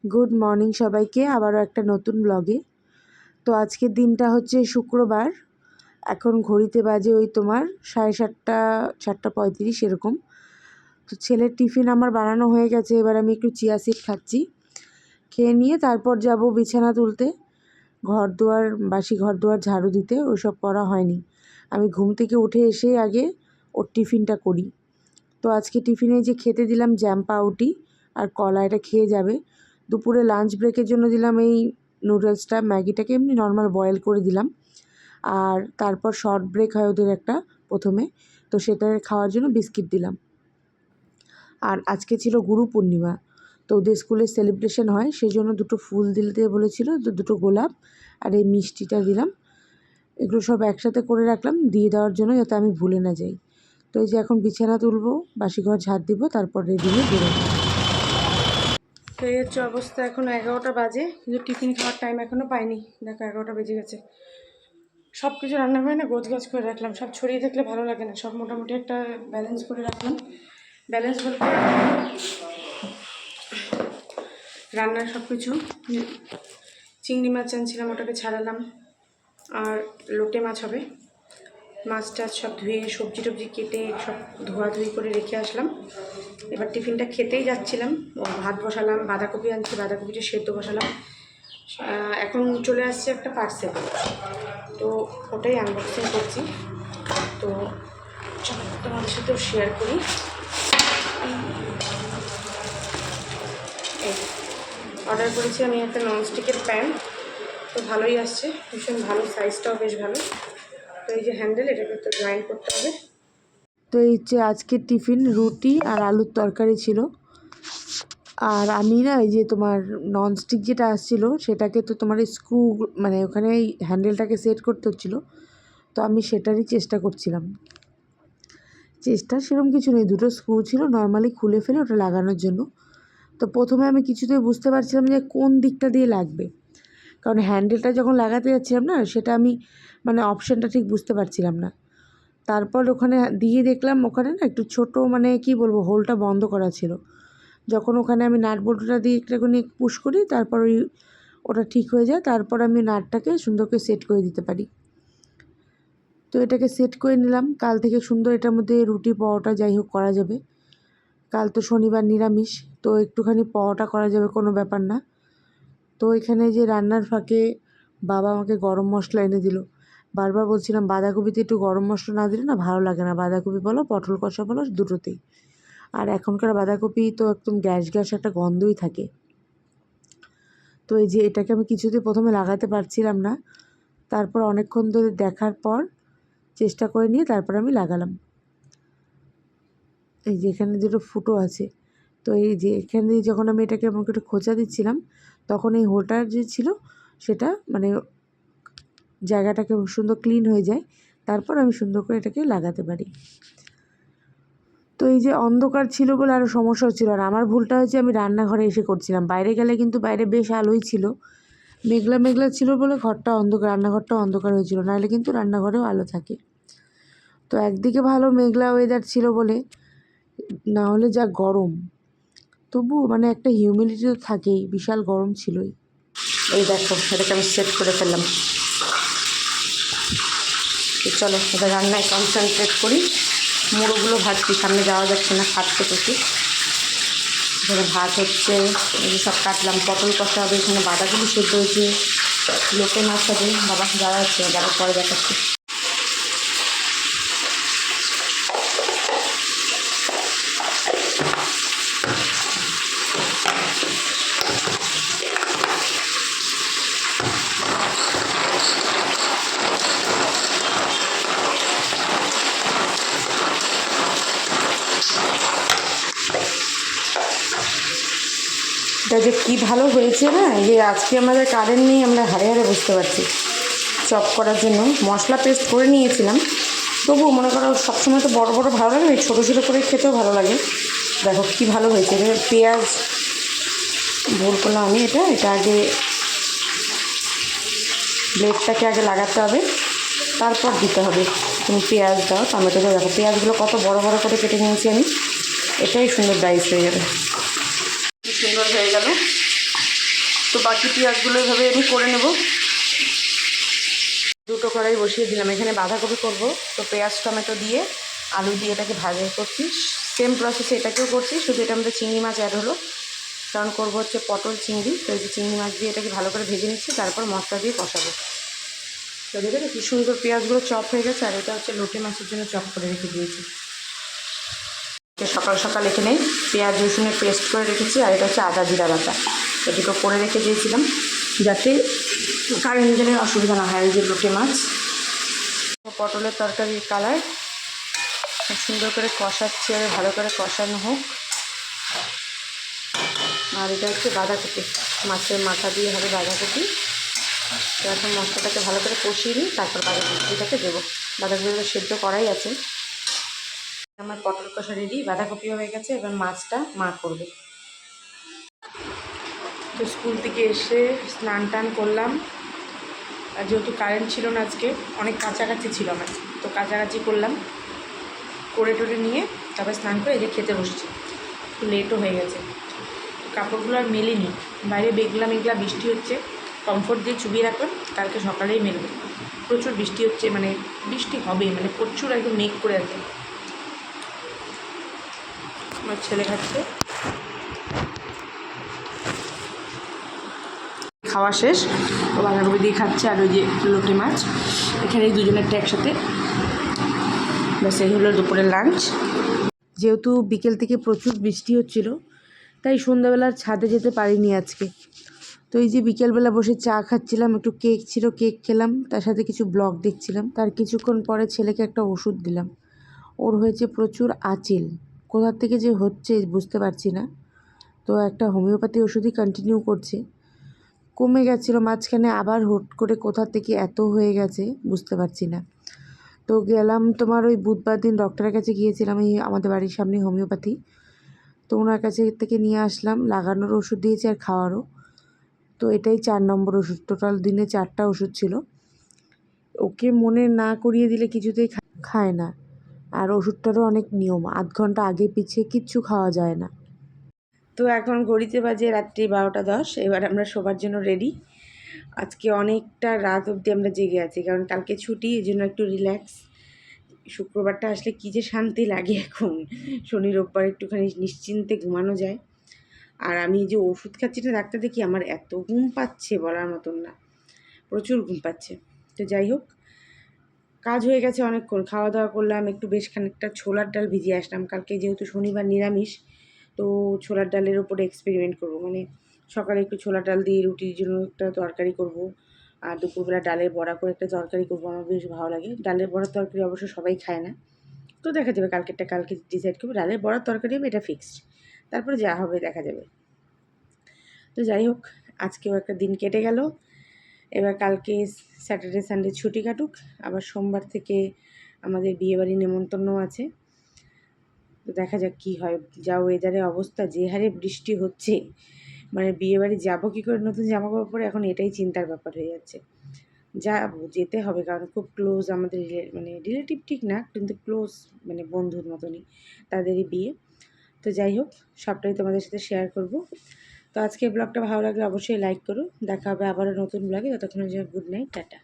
Good morning সবাইকে, আবারও একটা নতুন ব্লগে। তো আজকের দিনটা হচ্ছে শুক্রবার। এখন ঘড়িতে বাজে ওই তোমার 7:30, 7:35 এরকম। তো ছেলের টিফিন আমার বানানো হয়ে গেছে। এবার আমি একটু চিয়া সিড খাচ্ছি। খেয়ে নিয়ে তারপর যাব বিছানা তুলতে, বাসি ঘর দুয়ার ঝাড়ু দিতে। ওইসব করা হয়নি। আমি ঘুম থেকে উঠে এসে আগে ওর টিফিনটা করি। তো আজকে টিফিনে যে খেতে দিলাম জ্যাম পাউরুটি আর কলা, এটা খেয়ে যাবে। দুপুরে লাঞ্চ ব্রেকের জন্য দিলাম এই নুডলসটা, ম্যাগিটাকে এমনি নর্মাল বয়েল করে দিলাম। আর তারপর শর্ট ব্রেক হয় ওদের একটা প্রথমে, তো সেটা খাওয়ার জন্য বিস্কিট দিলাম। আর আজকে ছিল গুরু পূর্ণিমা, তো ওদের স্কুলে সেলিব্রেশন হয়, সেই জন্য দুটো ফুল দিতে বলেছিল, তো দুটো গোলাপ আর এই মিষ্টিটা দিলাম। এগুলো সব একসাথে করে রাখলাম দিয়ে দেওয়ার জন্য, যাতে আমি ভুলে না যাই। তো এই যে এখন বিছানা তুলবো, বাসি ঘর ঝাড় দিব, তারপর রেডি হয়ে বেরোবো। তো এই হচ্ছে অবস্থা। এখন 11টা বাজে, কিন্তু টিফিন খাওয়ার টাইম এখনও পাইনি। দেখো 11টা বেজে গেছে। সব কিছু রান্না হয় না, গোছগাছ করে রাখলাম। সব ছড়িয়ে থাকলে ভালো লাগে না, সব মোটামুটি একটা ব্যালেন্স করে রাখলাম। ব্যালেন্স বলতে রান্নার সব কিছু, চিংড়ি মাছ আনছিলাম ওটাকে ছাড়ালাম, আর লোটে মাছ হবে। মাছ টাছ সব ধুয়ে সবজি টবজি কেটে সব ধোয়াধুয়ি করে রেখে আসলাম। এবার টিফিনটা খেতেই যাচ্ছিলাম, ভাত বসালাম, বাঁধাকপি আনছি, বাঁধাকপিটা সেদ্ধ বসালাম। এখন চলে আসছে একটা পার্সেল, তো ওটাই আনবক্সিং করছি। তো তোমাদের সাথেও শেয়ার করি। এই অর্ডার করেছি আমি একটা ননস্টিকের প্যান, তো ভালোই আসছে, ভীষণ ভালো, সাইজটাও বেশ ভালো। তো এই যে হ্যান্ডেল, এটাকে তো জয়েন করতে হবে। তো এই হচ্ছে আজকের টিফিন, রুটি আর আলুর তরকারি ছিল। আর আমি না এই যে তোমার ননস্টিক যেটা আসছিলো সেটাকে তো তোমার স্ক্রু, মানে ওখানে এই হ্যান্ডেলটাকে সেট করতে হচ্ছিলো, তো আমি সেটারই চেষ্টা করছিলাম। চেষ্টা সেরকম কিছু নেই, দুটো স্ক্রু ছিল নর্মালি খুলে ফেলে ওটা লাগানোর জন্য। তো প্রথমে আমি কিছুতেই বুঝতে পারছিলাম যে কোন দিকটা দিয়ে লাগবে, কারণ হ্যান্ডেলটা যখন লাগাতে যাচ্ছিলাম না, সেটা আমি মানে অপশানটা ঠিক বুঝতে পারছিলাম না। তারপর ওখানে দিয়ে দেখলাম ওখানে না একটু ছোট, মানে কি বলবো, হোলটা বন্ধ করা ছিল। যখন ওখানে আমি নাট বল্টুটা দিয়ে একটুখানি পুশ করি, তারপর ওটা ঠিক হয়ে যায়, তারপর আমি নাটটাকে সুন্দর করে সেট করে দিতে পারি। তো এটাকে সেট করে নিলাম। কাল থেকে সুন্দর এটার মধ্যে রুটি পরোটা যাই হোক করা যাবে। কাল তো শনিবার নিরামিষ, তো একটুখানি পরোটা করা যাবে, কোনো ব্যাপার না। তো এখানে যে রান্নার ফাঁকে বাবা আমাকে গরম মশলা এনে দিল। বারবার বলছিলাম বাঁধাকপিতে একটু গরম মশলা না দিলে না ভালো লাগে না, বাঁধাকপি বলো পটল কষা বলো দুটোতেই। আর এখনকার বাঁধাকপি তো একদম গ্যাস গ্যাস একটা গন্ধই থাকে। তো এই যে এটাকে আমি কিছুতেই প্রথমে লাগাতে পারছিলাম না, তারপর অনেকক্ষণ ধরে দেখার পর চেষ্টা করে নিয়ে তারপর আমি লাগালাম। এই যে এখানে দুটো ফুটো আছে, তো এই যে এখান দিয়ে যখন আমি এটাকে এমন করে খোঁচা দিচ্ছিলাম, তখন এই হোলটার যে ছিল সেটা মানে জায়গাটাকে সুন্দর ক্লিন হয়ে যায়, তারপর আমি সুন্দর করে এটাকে লাগাতে পারি। তো এই যে অন্ধকার ছিল বলে আরও সমস্যা হচ্ছিল। আর আমার ভুলটা হচ্ছে আমি রান্নাঘরে এসে করছিলাম, বাইরে গেলে কিন্তু বাইরে বেশ আলোই ছিল, মেঘলা মেঘলা ছিল বলে ঘরটা অন্ধকার, রান্নাঘরটা অন্ধকার হয়েছিল, নাহলে কিন্তু রান্নাঘরেও আলো থাকে। তো একদিকে ভালো মেঘলা ওয়েদার ছিল বলে, না হলে যা গরম, তবু মানে একটা হিউমিডিটি তো থাকেই, বিশাল গরম ছিলই। এই দেখো এটাকে আমি সেট করে ফেললাম। চলো এবার রান্নায় কনসেন্ট্রেট করি। মুড়োগুলো ভাজছি, সামনে যাওয়া যাচ্ছে না, খাচ্ছে প্রচুর। এখানে ভাত হচ্ছে, এই সব কাটলাম, পটল কষা হবে, এখানে বাঁধাকপি সেদ্ধ হয়েছে, লোটে মাছ হবে। বাবা যাওয়া হচ্ছে, যাওয়ার পরে দেখাচ্ছি। এটা যে কী ভালো হয়েছে না, যে আজকে আমাদের কারেন্ট নেই, আমরা হাড়ে হাড়ে বুঝতে পারছি। চপ করার জন্য মশলা পেস্ট করে নিয়েছিলাম, তবুও মনে করো সবসময় তো বড় বড় ভালো লাগে, ছোটো ছোটো করে খেতেও ভালো লাগে। দেখো কী ভালো হয়েছে। পেঁয়াজ ভুল করলাম আমি, এটা আগে ব্লেডটাকে আগে লাগাতে হবে, তারপর দিতে হবে। তুমি পেঁয়াজ দাও, টমেটো দাও। দেখো পেঁয়াজগুলো কত বড় বড় করে কেটে নিয়েছি আমি, এটাই সুন্দর ডাইস হয়ে যাবে। কি সুন্দর হয়ে গেল। তো বাকি পেঁয়াজগুলো এইভাবে আমি করে নেব। দুটো কড়াই বসিয়ে দিলাম, এখানে বাঁধাকপি করব। তো পেঁয়াজ টমেটো দিয়ে আলু দিয়ে এটাকে ভাজা করছি। সেম প্রসেসে এটাকেও করছি, শুধু এটা আমাদের চিংড়ি মাছ অ্যাড হলো, কারণ করবো হচ্ছে পটল চিংড়ি। তো এই যে চিংড়ি মাছ দিয়ে এটাকে ভালো করে ভেজে নিচ্ছি, তারপর মশলা দিয়ে কষাবো। তো দেখে কি সুন্দর পেঁয়াজগুলো চপ হয়ে গেছে। আর এটা হচ্ছে লোটে মাছের জন্য চপ করে রেখে দিয়েছি। সকাল সকাল এখানে পেঁয়াজ রসুনের পেস্ট করে রেখেছি, আর এটা হচ্ছে আদা জিরা বাটা। তো দুটো করে রেখে দিয়েছিলাম যাতে কারেন্ট জন্য অসুবিধা না হয়। এই যে লোটে মাছ, পটলের তরকারির কালার খুব সুন্দর করে কষাচ্ছি, আর ভালো করে কষানো হোক। আর এটা হচ্ছে বাঁধাকপি, মাছের মাথা দিয়ে হবে বাঁধাকপি। তো এখন মশলাটাকে ভালো করে কষিয়ে নিই, তারপর বাঁধাকপিটাকে দেবো। বাঁধাকপিটা সেদ্ধ করাই আছে। আমার পটল কষা রেডি, বাঁধাকপিও হয়ে গেছে। এবার মাছটা মা করবে। তো স্কুল থেকে এসে স্নান টান করলাম, আর যেহেতু কারেন্ট ছিল না আজকে, অনেক কাছাকাছি ছিল আমার, তো কাছাকাছি করলাম, করে টোরে নিয়ে তারপর স্নান করে এই যে খেতে বসেছি। একটু লেটও হয়ে গেছে, কাপড়গুলো আর মেলিনি। বাইরে মেঘলা মেঘলা বৃষ্টি হচ্ছে, কমফোর্ট দিয়ে চুবিয়ে রাখলাম, কালকে সকালেই মেলবে। প্রচুর বৃষ্টি হচ্ছে, মানে বৃষ্টি হবে, মানে প্রচুর একদম মেঘ করে আছে। আমার ছেলে খাচ্ছে, খাওয়া শেষ। ও বাঁধাকপি দিয়ে খাচ্ছে, আর ওই যে লোটে মাছ, এখানে দুজনেরটা একসাথে। ব্যাস এই হলো দুপুরের লাঞ্চ। যেহেতু বিকেল থেকে প্রচুর বৃষ্টি হচ্ছিল, তাই সন্ধ্যাবেলার ছাদে যেতে পারিনি আজকে। তো এই যে বিকেলবেলা বসে চা খাচ্ছিলাম, একটু কেক ছিল, কেক খেলাম, তার সাথে কিছু ব্লগ দেখছিলাম। তার কিছুক্ষণ পরে ছেলেকে একটা ওষুধ দিলাম। ওর হয়েছে প্রচুর আঁচিল, কোথা থেকে যে হচ্ছে বুঝতে পারছি না। তো একটা হোমিওপ্যাথি ওষুধই কন্টিনিউ করছে, কমে গেছিলো মাঝখানে, আবার হুট করে কোথা থেকে এত হয়ে গেছে বুঝতে পারছি না। তো গেলাম তোমার ওই বুধবার দিন ডক্টরের কাছে গিয়েছিলাম, এই আমাদের বাড়ির সামনে হোমিওপ্যাথি। তো ওনার কাছে থেকে নিয়ে আসলাম, লাগানোর ওষুধ দিয়েছে আর খাওয়ারও। তো এটাই 4 নম্বর ওষুধ, টোটাল দিনে 4টা ওষুধ ছিল। ওকে মনে না করিয়ে দিলে কিছুতেই খায় না। আর ওষুধটারও অনেক নিয়ম, আধ ঘন্টা আগে পিছিয়ে কিচ্ছু খাওয়া যায় না। তো এখন ঘড়িতে বাজে রাত্রি 12টা 10। এবার আমরা শোবার জন্য রেডি। আজকে অনেকটা রাত অবধি আমরা জেগে আছি, কারণ কালকে ছুটি, এই জন্য একটু রিল্যাক্স। শুক্রবারটা আসলে কী যে শান্তি লাগে এখন, শনি রোববার একটুখানি নিশ্চিন্তে ঘুমানো যায়। আর আমি যে ওষুধ খাচ্ছি না, ডাক্তার দেখি আমার এত ঘুম পাচ্ছে বলার মতন না, প্রচুর ঘুম পাচ্ছে। তো যাই হোক, কাজ হয়ে গেছে অনেকক্ষণ, খাওয়া দাওয়া করলাম, একটু বেশ খানিকটা ছোলার ডাল ভিজিয়ে আসলাম। কালকে যেহেতু শনিবার নিরামিষ, তো ছোলার ডালের ওপরে এক্সপেরিমেন্ট করব। মানে সকালে একটু ছোলার ডাল দিয়ে রুটির জন্য একটা তরকারি করব, আর দুপুরবেলা ডালের বড়া করে একটা তরকারি করবো। আমার বেশ ভালো লাগে ডালের বড়ার তরকারি, অবশ্য সবাই খায় না। তো দেখা যাবে, কালকেরটা কালকে ডিসাইড করবো। ডালের বড়ার তরকারি হবে, এটা ফিক্সড, তারপরে যা হবে দেখা যাবে। তো যাই হোক, আজকেও একটা দিন কেটে গেল। এবার কালকে স্যাটারডে সানডে ছুটি কাটুক, আবার সোমবার থেকে আমাদের বিয়েবাড়ি নেমন্তন্ন আছে। তো দেখা যাক কী হয়। যা ওয়েদারের অবস্থা, যে হারে বৃষ্টি হচ্ছে, মানে বিয়েবাড়ি যাবো কী করে নতুন জামা কাপড় পরে, এখন এটাই চিন্তার ব্যাপার হয়ে যাচ্ছে। যাবো, যেতে হবে, কারণ খুব ক্লোজ আমাদের, মানে রিলেটিভ ঠিক না, কিন্তু ক্লোজ, মানে বন্ধুর মতনই, তাদেরই বিয়ে। তো যাই হোক, সবটাই তোমাদের সাথে শেয়ার করব। তো আজকে ব্লগটা ভালো লাগলে অবশ্যই লাইক করো। দেখা হবে আবারও নতুন ব্লগে, ততক্ষণের জন্য গুড নাইট, টাটা।